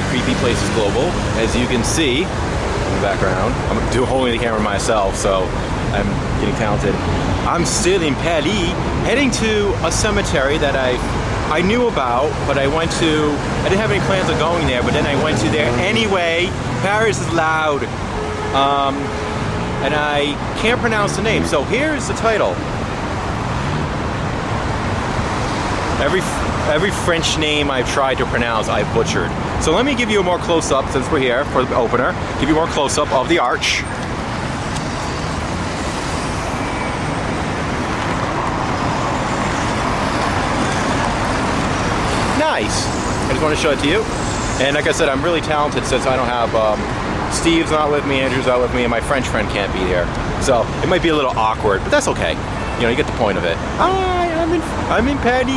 Creepy Places Global. As you can see in the background, I'm holding the camera myself, so I'm getting talented. I'm still in Paris, heading to a cemetery that I knew about, but I didn't have any plans of going there, but then I went to there anyway. Paris is loud. And I can't pronounce the name, so here's the title. Every French name I've tried to pronounce, I've butchered. So let me give you a more close-up, since we're here for the opener, give you a more close-up of the arch. Nice! I just want to show it to you. And like I said, I'm really talented since I don't have, Steve's not with me, Andrew's not with me, and my French friend can't be here. So it might be a little awkward, but that's okay. You know, you get the point of it. Hi, I'm in Paris.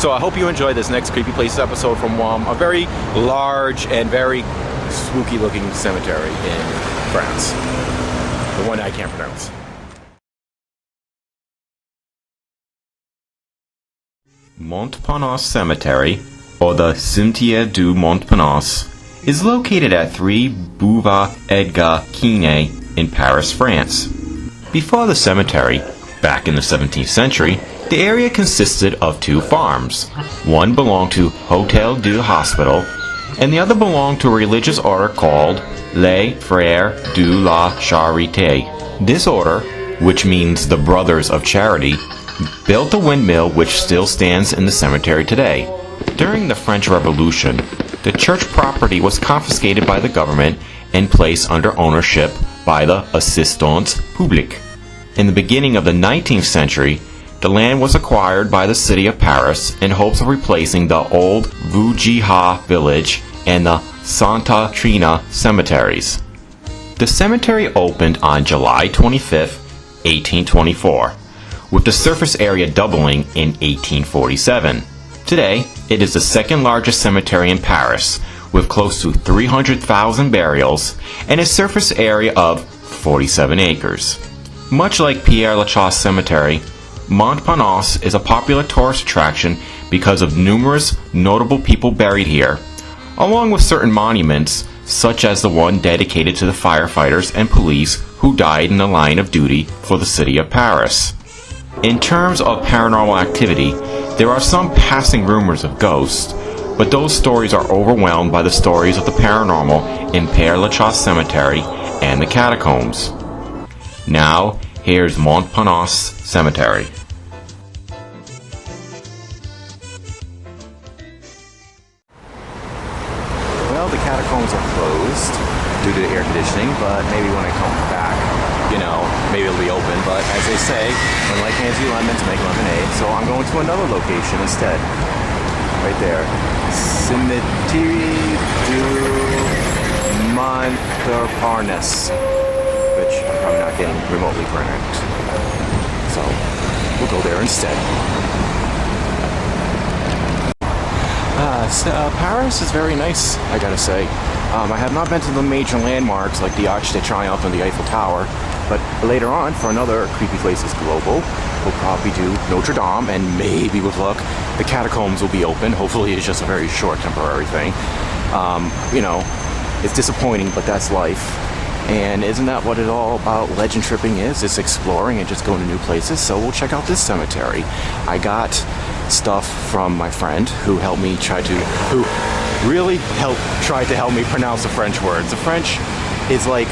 So I hope you enjoy this next Creepy Places episode from a very large and very spooky looking cemetery in France. The one I can't pronounce. Montparnasse Cemetery, or the Cimetière du Montparnasse, is located at 3 Boulevard Edgar Quinet in Paris, France. Before the cemetery, back in the 17th century, the area consisted of 2 farms. One belonged to Hôtel du Hospital, and the other belonged to a religious order called Les Frères de la Charité. This order, which means the Brothers of Charity, built the windmill which still stands in the cemetery today. During the French Revolution, the church property was confiscated by the government and placed under ownership by the Assistance Publique. In the beginning of the 19th century, the land was acquired by the city of Paris in hopes of replacing the old Vougiha village and the Santa Trina cemeteries. The cemetery opened on July 25, 1824, with the surface area doubling in 1847. Today, it is the second largest cemetery in Paris, with close to 300,000 burials and a surface area of 47 acres. Much like Pierre Lachaise Cemetery, Montparnasse is a popular tourist attraction because of numerous notable people buried here, along with certain monuments, such as the one dedicated to the firefighters and police who died in the line of duty for the city of Paris. In terms of paranormal activity, there are some passing rumors of ghosts, but those stories are overwhelmed by the stories of the paranormal in Père Lachaise Cemetery and the Catacombs. Now, here's Montparnasse Cemetery. Well, the catacombs are closed due to the air conditioning, but maybe when I come back, maybe it'll be open. But as they say, when life hands you lemons, make lemonade. So I'm going to another location instead. Right there. Cimetière du Montparnasse, which I'm probably not getting remotely correct. So we'll go there instead. Paris is very nice, I gotta say. I have not been to the major landmarks like the Arc de Triomphe and the Eiffel Tower, but later on, for another Creepy Places Global, we'll probably do Notre Dame, and maybe with luck, the catacombs will be open. Hopefully it's just a very short temporary thing. It's disappointing, but that's life. And isn't that what it all about legend tripping is? It's exploring and just going to new places. So we'll check out this cemetery. I got stuff from my friend who really tried to help me pronounce the French words. The French is like,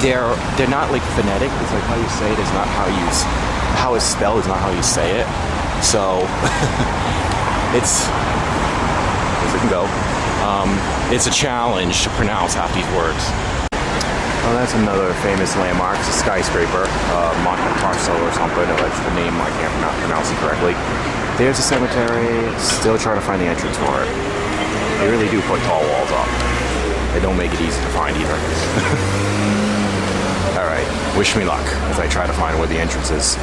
they're not like phonetic. It's like how you say it is not how it's spelled is not how you say it. So it's, as it can go, it's a challenge to pronounce half these words. Oh, that's another famous landmark. It's a skyscraper, Montparnasse or something. That's the name. I can't pronounce it correctly. There's a cemetery. Still trying to find the entrance for it. They really do put tall walls up. They don't make it easy to find either. Alright, wish me luck as I try to find where the entrance is.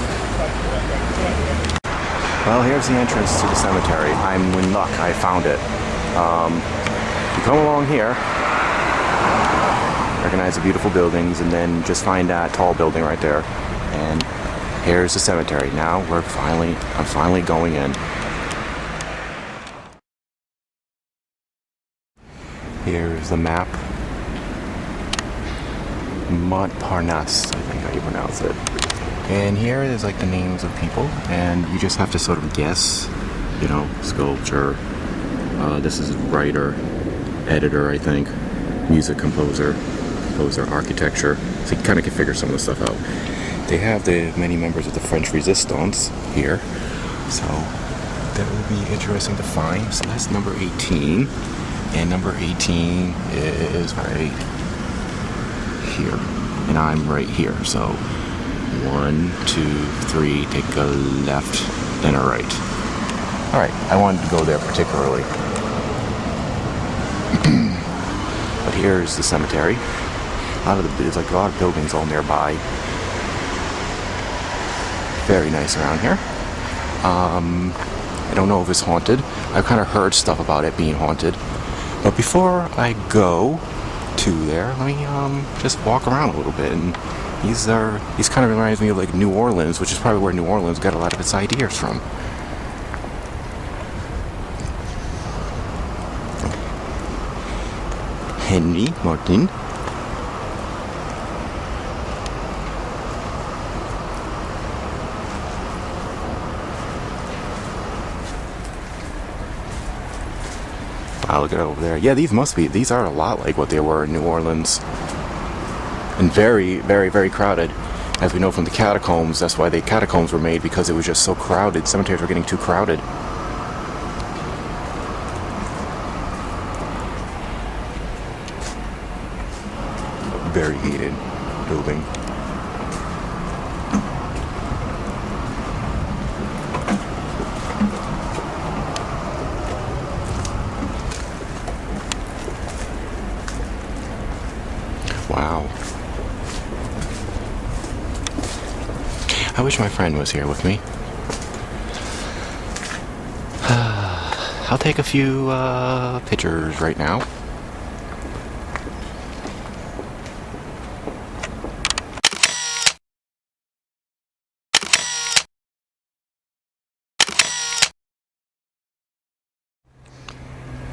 Well, here's the entrance to the cemetery. I'm in luck. I found it. You come along here, recognize the beautiful buildings, and then just find that tall building right there. And here's the cemetery. Now I'm finally going in. Here's the map. Montparnasse, I think how you pronounce it. And here is like the names of people, and you just have to sort of guess, you know, sculpture. This is writer, editor, I think, music composer, architecture. So you kind of can figure some of the stuff out. They have the many members of the French Resistance here, so that will be interesting to find. So that's number 18, and number 18 is right here, and I'm right here. So 1, 2, 3, take a left, then a right. All right, I wanted to go there particularly. But here's the cemetery. There's like a lot of buildings all nearby. Very nice around here. I don't know if it's haunted. I've kind of heard stuff about it being haunted. But before I go to there, let me just walk around a little bit. And he's kind of reminds me of like New Orleans, which is probably where New Orleans got a lot of its ideas from. Henri, Martin. Wow, look at it over there. Yeah, these are a lot like what they were in New Orleans. And very, very, very crowded. As we know from the Catacombs, that's why the Catacombs were made, because it was just so crowded. Cemeteries were getting too crowded. Very heated building. Wow. I wish my friend was here with me. I'll take a few pictures right now.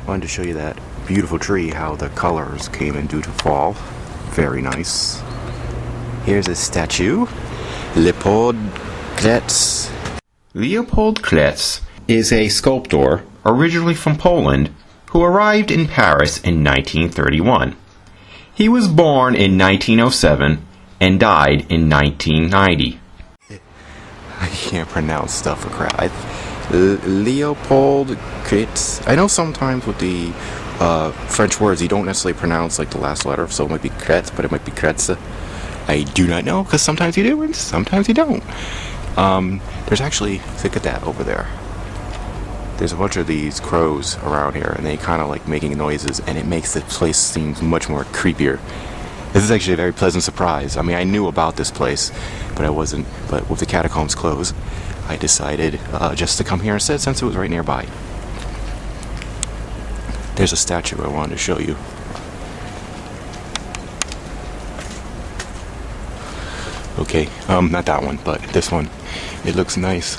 Wanted to show you that beautiful tree, how the colors came in due to fall. Very nice. Here's a statue. Leopold Kretz. Leopold Kretz is a sculptor originally from Poland who arrived in Paris in 1931. He was born in 1907 and died in 1990. I can't pronounce stuff for crap. Leopold Kretz. I know sometimes with the French words you don't necessarily pronounce like the last letter, so it might be Kretz, but it might be Kretz. I do not know, because sometimes you do and sometimes you don't. There's actually, look at that over there. There's a bunch of these crows around here, and they kind of like making noises, and it makes the place seem much more creepier. This is actually a very pleasant surprise. I mean, I knew about this place, but with the catacombs closed, I decided just to come here instead, since it was right nearby. There's a statue I wanted to show you. Okay, not that one, but this one. It looks nice.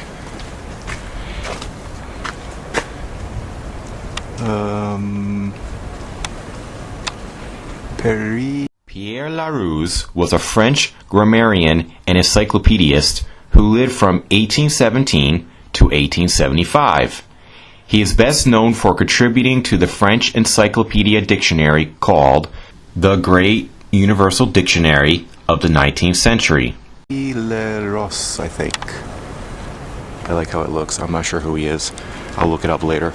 Pierre Larousse was a French grammarian and encyclopedist who lived from 1817 to 1875. He is best known for contributing to the French Encyclopedia Dictionary called the Great Universal Dictionary of the 19th century. Larousse, I think. I like how it looks. I'm not sure who he is. I'll look it up later.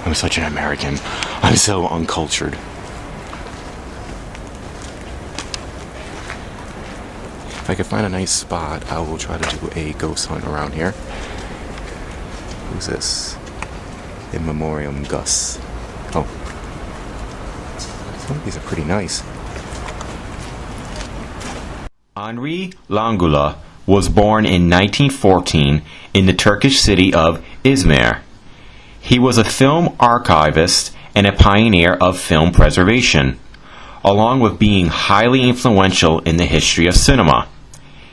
I'm such an American. I'm so uncultured. If I can find a nice spot, I will try to do a ghost hunt around here. Who's this? In Memoriam Gus. Oh. Some of these are pretty nice. Henri Langlois was born in 1914 in the Turkish city of Izmir. He was a film archivist and a pioneer of film preservation, along with being highly influential in the history of cinema.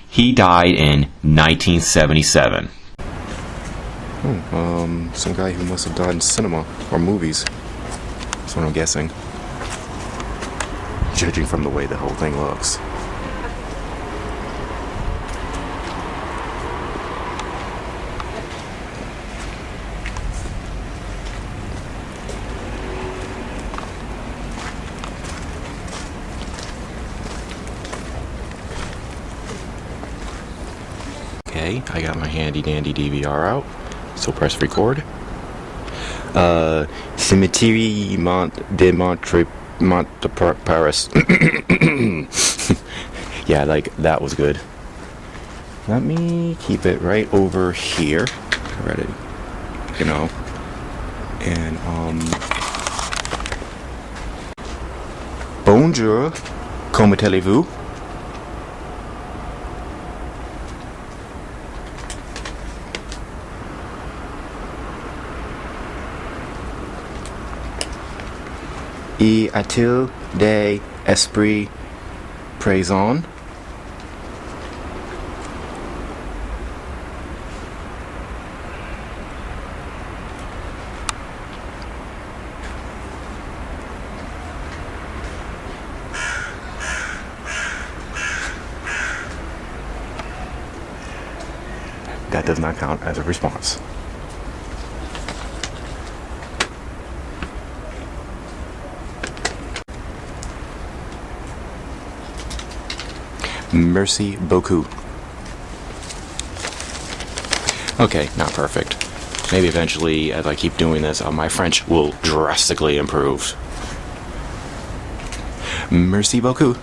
He died in 1977. Some guy who must have done cinema or movies. That's what I'm guessing. Judging from the way the whole thing looks. Okay, I got my handy dandy DVR out, so press record. Cimetière de Montparnasse. Yeah, like, that was good. Let me keep it right over here. I read it, you know. And, bonjour, comment allez-vous? Y a-t-il des esprits présents? That does not count as a response. Merci beaucoup. Okay, not perfect. Maybe eventually, as I keep doing this, my French will drastically improve. Merci beaucoup.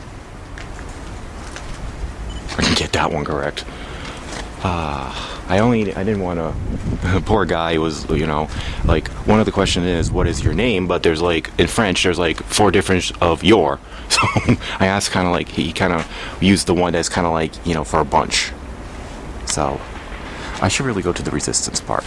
I can get that one correct. I didn't want to. Poor guy was, you know, like, one of the questions is, what is your name? But there's like, in French, there's like 4 different of your. So I asked kind of like, he kind of used the one that's kind of like, you know, for a bunch. So I should really go to the resistance part.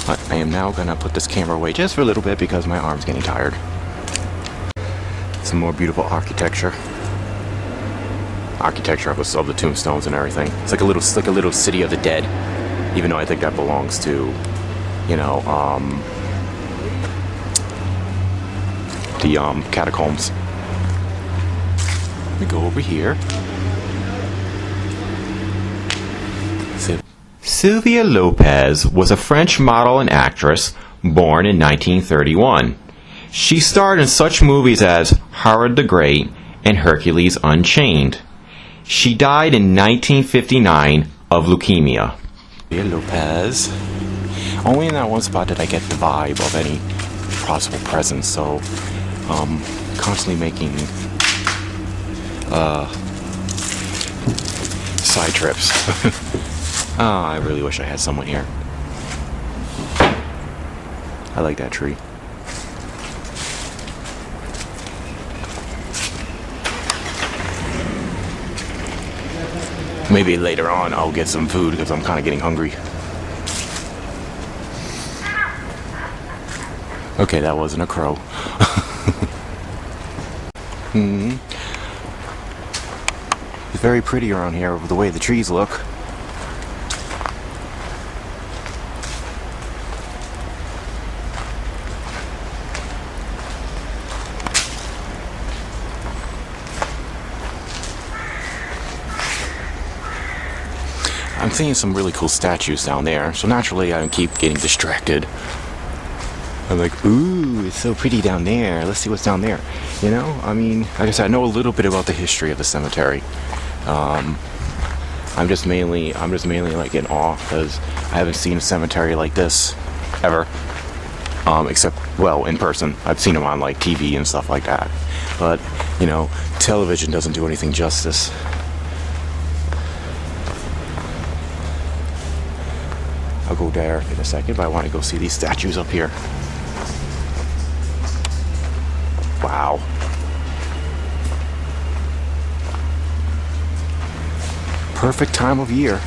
But I am now gonna put this camera away just for a little bit because my arm's getting tired. Some more beautiful architecture. Architecture of the tombstones and everything. It's like a little city of the dead. Even though I think that belongs to, you know, the catacombs. Let me go over here. Sylvia Lopez was a French model and actress born in 1931. She starred in such movies as Howard the Great and Hercules Unchained. She died in 1959 of leukemia. Sylvia Lopez. Only in that one spot did I get the vibe of any possible presence, so constantly making side trips. Oh, I really wish I had someone here. I like that tree. Maybe later on I'll get some food because I'm kind of getting hungry. Okay, that wasn't a crow. It's very pretty around here with the way the trees look. I'm seeing some really cool statues down there, so naturally I keep getting distracted. I'm like, ooh, it's so pretty down there. Let's see what's down there. You know, I mean, like I said, I know a little bit about the history of the cemetery. I'm just mainly like in awe because I haven't seen a cemetery like this ever. Except, well, in person. I've seen them on like TV and stuff like that. But, you know, television doesn't do anything justice. I'll go there in a second, but I want to go see these statues up here. Wow. perfect time of year.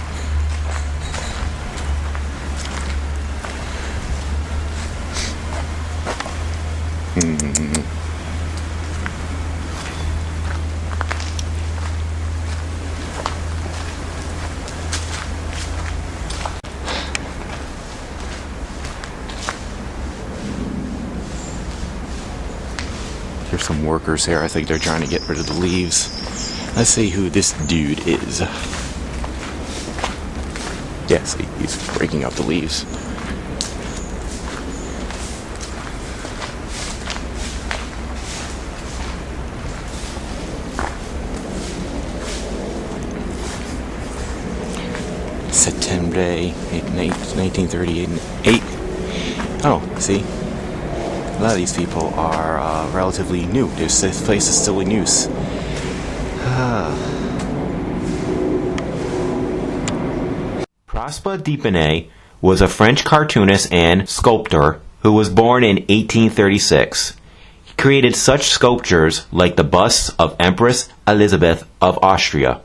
There's some workers here. I think they're trying to get rid of the leaves. Let's see who this dude is. Yes, he's breaking up the leaves. September 1938. Oh, see? A lot of these people are relatively new. This place is still in use. Prosper Depenay was a French cartoonist and sculptor who was born in 1836. He created such sculptures like the busts of Empress Elizabeth of Austria.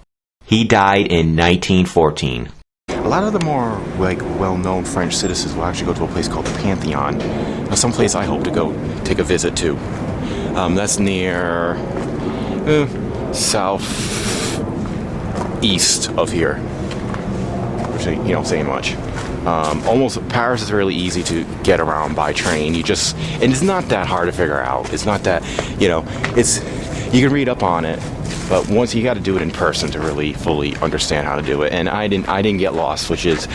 He died in 1914. A lot of the more well-known French citizens will actually go to a place called the Pantheon. Some place I hope to go take a visit to. That's near southeast of here. Which ain't saying much. Almost Paris is really easy to get around by train. And it's not that hard to figure out. It's not that it's you can read up on it. But once you got to do it in person to really fully understand how to do it, and I didn't get lost, which is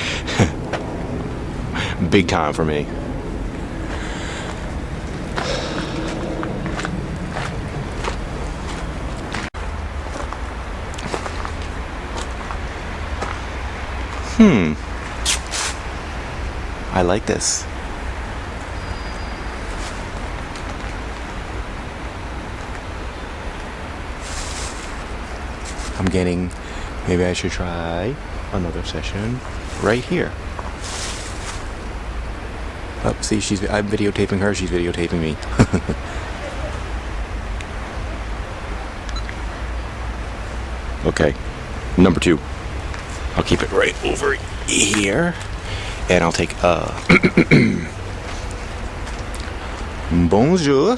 big time for me. I like this. I'm getting, maybe I should try another session right here. Oh, see, I'm videotaping her, she's videotaping me. Okay, number 2. I'll keep it right over here. And I'll take Bonjour.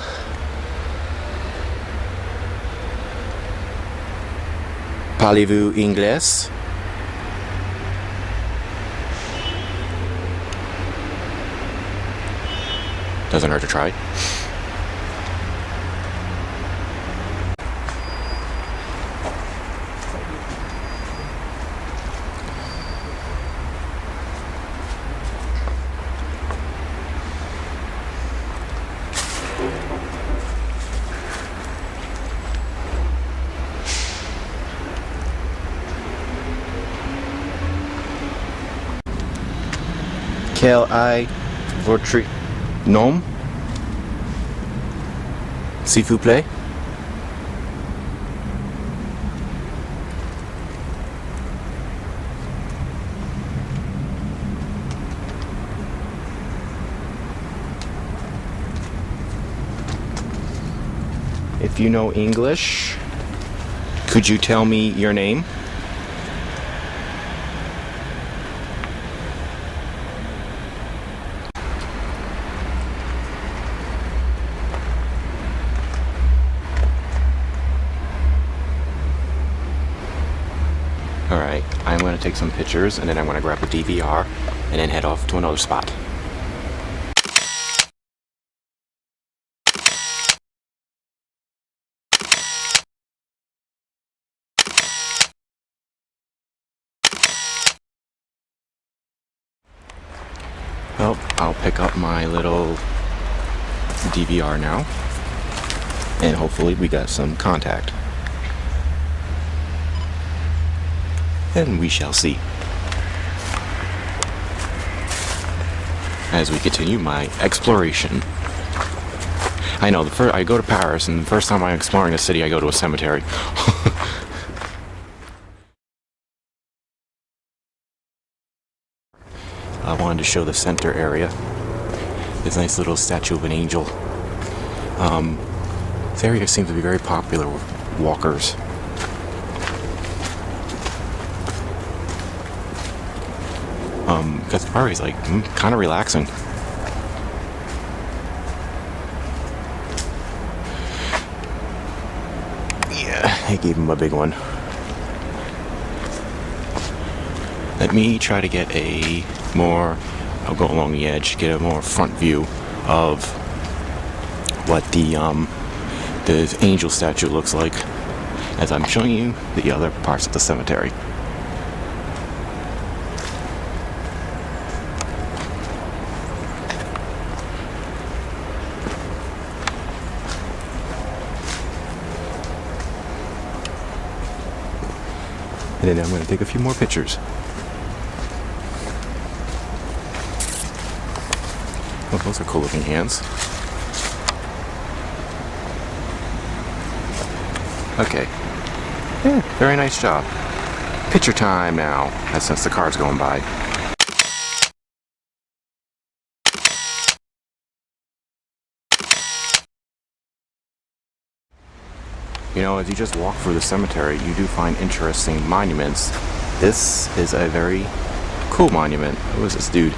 Parlez-vous English? Doesn't hurt to try. Quel est votre nom? S'il vous plaît? If you know English, could you tell me your name? Alright, I'm going to take some pictures and then I'm going to grab the DVR and then head off to another spot. Well, I'll pick up my little DVR now and hopefully we got some contact. And we shall see. As we continue my exploration. I know, I go to Paris, and the first time I'm exploring a city, I go to a cemetery. I wanted to show the center area. This nice little statue of an angel. This area seems to be very popular with walkers. because the party's like kind of relaxing. Yeah, I gave him a big one. Let me try to get a more, I'll go along the edge, get a more front view of what the angel statue looks like as I'm showing you the other parts of the cemetery. And then I'm going to take a few more pictures. Oh, those are cool looking hands. Okay. Yeah, very nice job. Picture time now, since the car's going by. You know, as you just walk through the cemetery, you do find interesting monuments. This is a very cool monument. Who is this dude?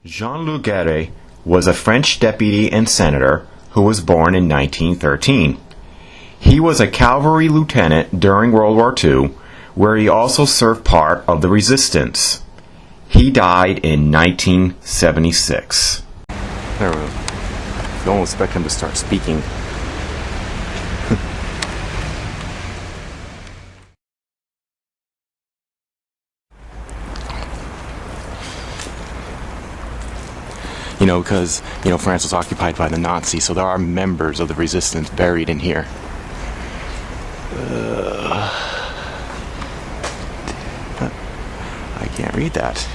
Jean Legaret was a French deputy and senator who was born in 1913. He was a cavalry lieutenant during World War II, where he also served part of the resistance. He died in 1976. There we go. You don't expect him to start speaking. You know, because, you know, France was occupied by the Nazis, so there are members of the resistance buried in here. I can't read that.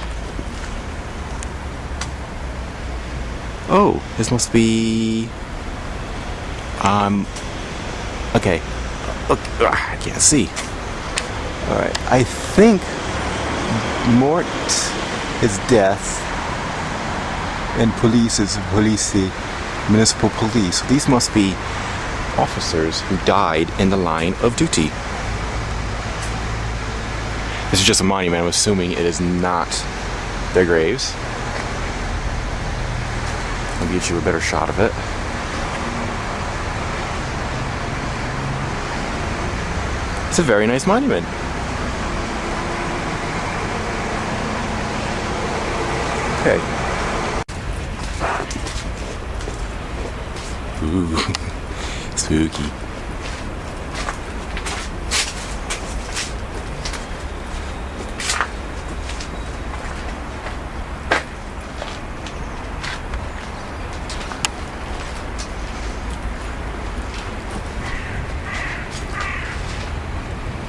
Oh, this must be... okay. Look, I can't see. Alright, I think Morts is death. And police is municipal police. These must be officers who died in the line of duty. This is just a monument. I'm assuming it is not their graves. I'll get you a better shot of it. It's a very nice monument. Okay. Ooh, spooky.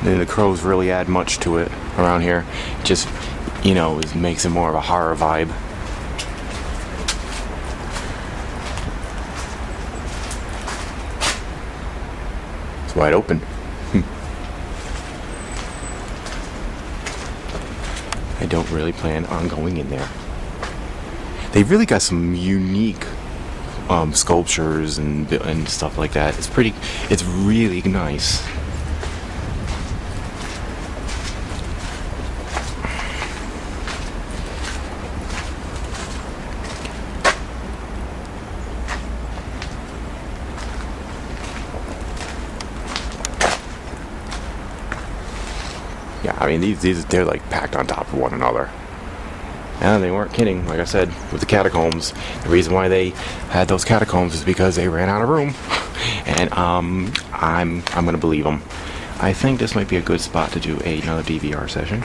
And the crows really add much to it around here. Just, you know, it makes it more of a horror vibe. It's wide open. I don't really plan on going in there. They really got some unique sculptures and stuff like that. It's really nice. Yeah, I mean, they're like packed on top of one another. And they weren't kidding, like I said, with the catacombs. The reason why they had those catacombs is because they ran out of room. And I'm gonna believe them. I think this might be a good spot to do another DVR session.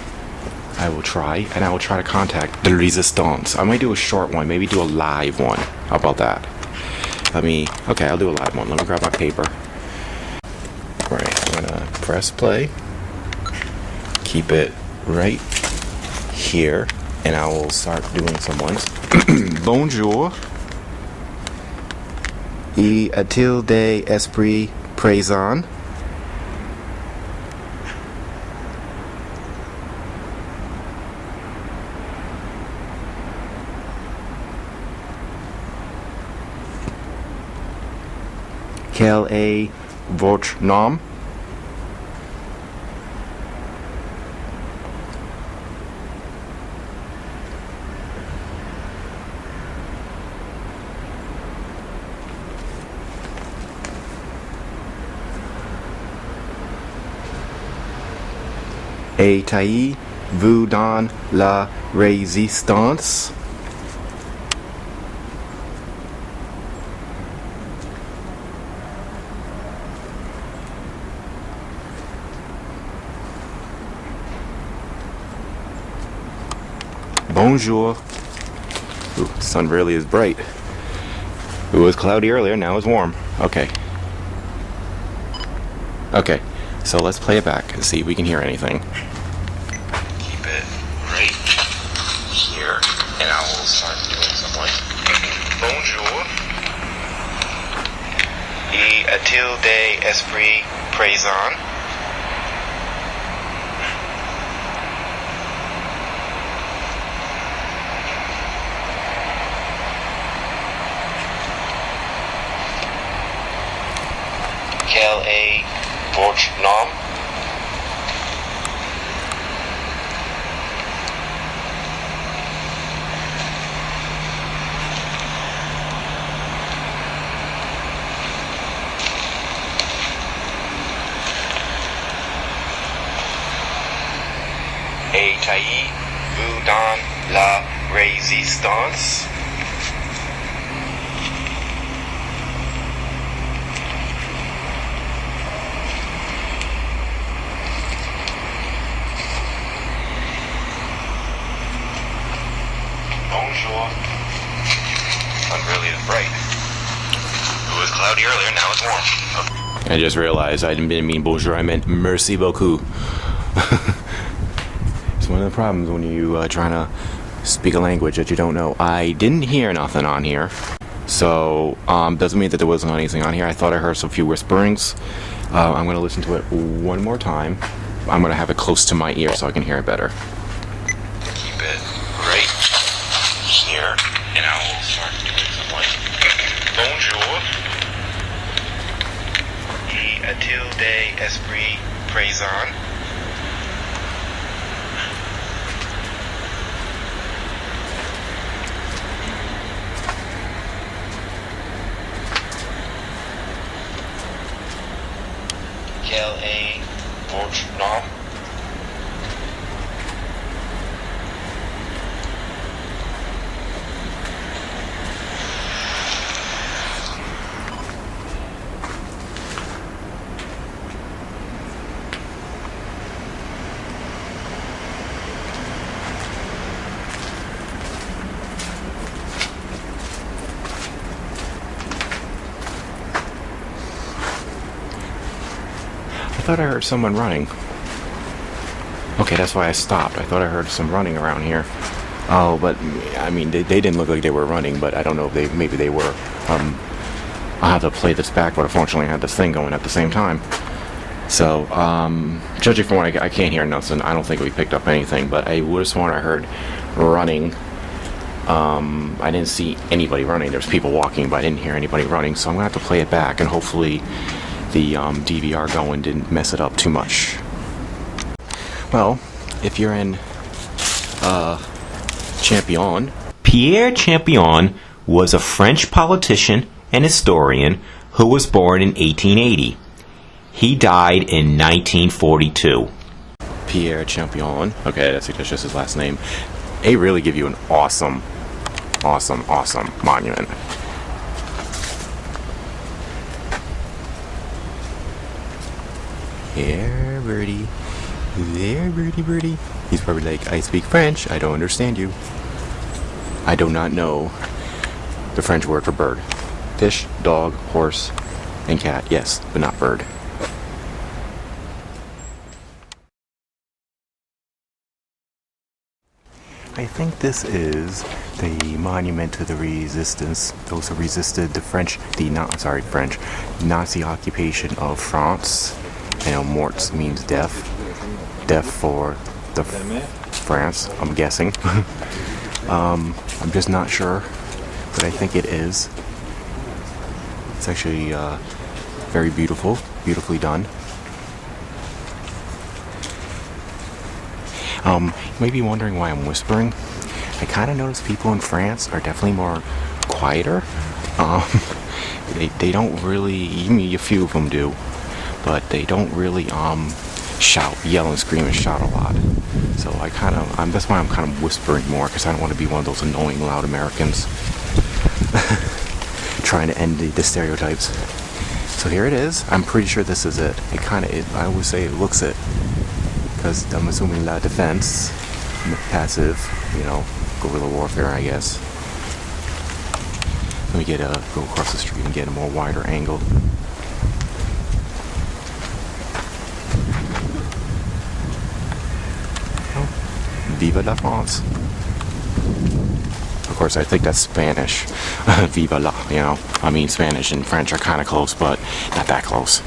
I will try to contact the Resistance. I might do a short one, maybe do a live one. How about that? Okay, I'll do a live one. Let me grab my paper. Alright, I'm gonna press play. Keep it right here, and I will start doing some ones. Bonjour. Et a-t-il des esprits présents? Quel est votre nom? Étaillez-vous dans la résistance? Bonjour. Ooh, the sun really is bright. It was cloudy earlier, now it's warm. Okay. Okay, so let's play it back and see if we can hear anything. Keep it right here, and I will start doing some like bonjour. Y a-t-il des esprits présents? Quel est votre nom? Étaillez-vous dans la résistance? Bonjour. Sun really is bright. It was cloudy earlier, now it's warm. I just realized I didn't mean bonjour, I meant merci beaucoup. It's one of the problems when you trying to speak a language that you don't know. I didn't hear nothing on here, so doesn't mean that there wasn't anything on here. I thought I heard some few whisperings. I'm going to listen to it one more time. I'm going to have it close to my ear so I can hear it better. Keep it right here, and I will start doing some like bonjour. Y a-t-il des esprits présents? Quel est votre nom? I thought I heard someone running. Okay, that's why I stopped. I thought I heard some running around here. Oh, but I mean, they didn't look like they were running, but I don't know if maybe they were. I'll have to play this back, but unfortunately I had this thing going at the same time. So, judging from what I can't hear nothing, I don't think we picked up anything, but I would have sworn I heard running. I didn't see anybody running. There's people walking, but I didn't hear anybody running, so I'm going to have to play it back, and hopefully the DVR going didn't mess it up too much. Well, if you're in Champion. Pierre Champion was a French politician and historian who was born in 1880. He died in 1942. Pierre Champion. Okay, that's just his last name. They really give you an awesome monument. Here, birdie. There, birdie. He's probably like, I speak French. I don't understand you. I do not know the French word for bird. Fish, dog, horse, and cat. Yes, but not bird. I think this is the monument to the resistance. Those who resisted the French Nazi occupation of France. You know, Morts means death. Death for the France, I'm guessing. I'm just not sure, but I think it is. It's actually very beautifully done. You may be wondering why I'm whispering. I kind of notice people in France are definitely more quieter. They don't really, even a few of them do, but they don't really shout, yell and scream and shout a lot. So that's why I'm kind of whispering more, because I don't want to be one of those annoying loud Americans trying to end the stereotypes. So here it is. I'm pretty sure this is it. I always say it looks it, because I'm assuming La Defense, passive, guerrilla warfare, I guess. Let me go across the street and get a more wider angle. Oh, Viva la France. Of course, I think that's Spanish. Viva la, Spanish and French are kind of close, but not that close.